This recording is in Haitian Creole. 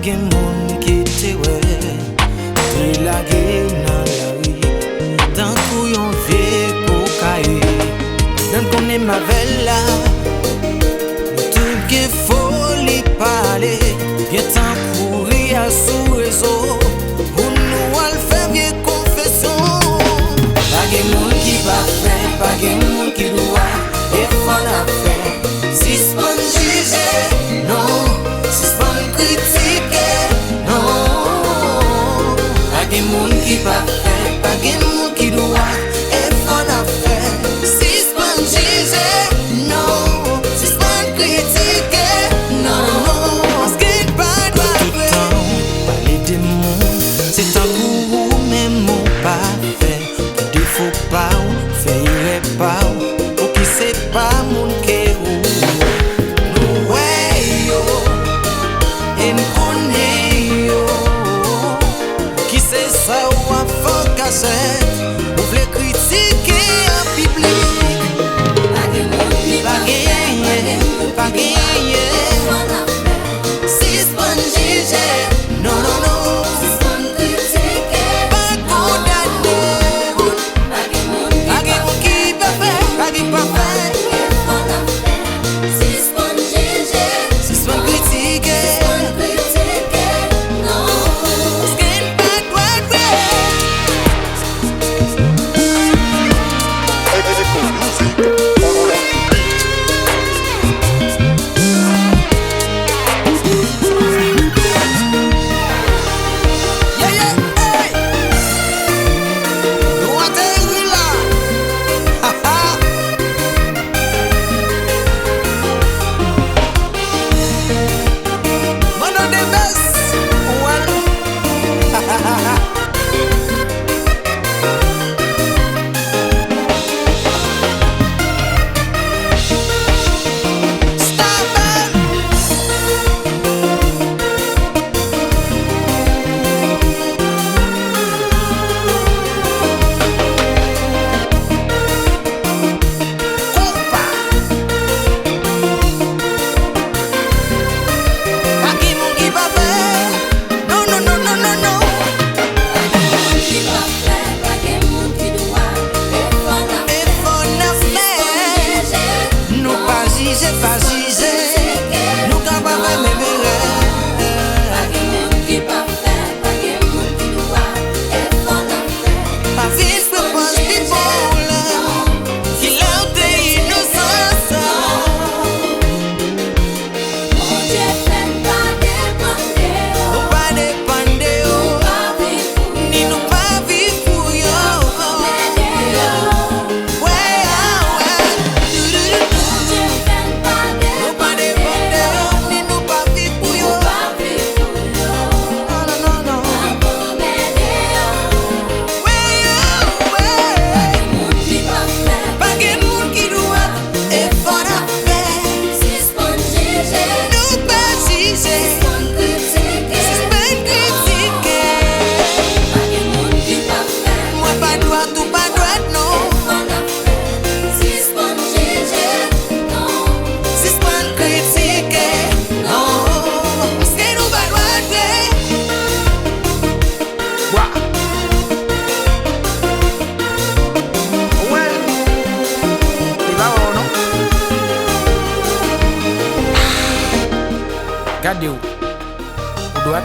gen moun ki te wè, te lage nan la ri, tan kou yon vie kokaye. Dan konen ma vella, nou tout gen foli pale, gen tan kouri al sou rezo, pou nou al fè vie konfesyon. Pa gen moun ki pa fè, pa gen moun ki doua, e fon a fè. Si s'pon jije, non, si s'pon kritike, non. Pa gen moun ki pa fè, pa gen moun ki doua, e fon a fè. Si s'pon jije, non, si s'pon kritike, non. Paske pa Dwat Vre. Tout temps, pale de moun, se tan kou men moun pa fè. Ki defo pa ou, fè ire pa ou, ou ki se pa moun ke ou. Ou vle kritike an publik, pa gen moun ki pa fè, pa gen ye. Si s'pon jije, non, non, non. Si s'pon kritike, pa kondane. Pa gen moun ki pa fè, pa gen pa fè. Si s'pon jije, si s'pon kritike, gade ou Dwat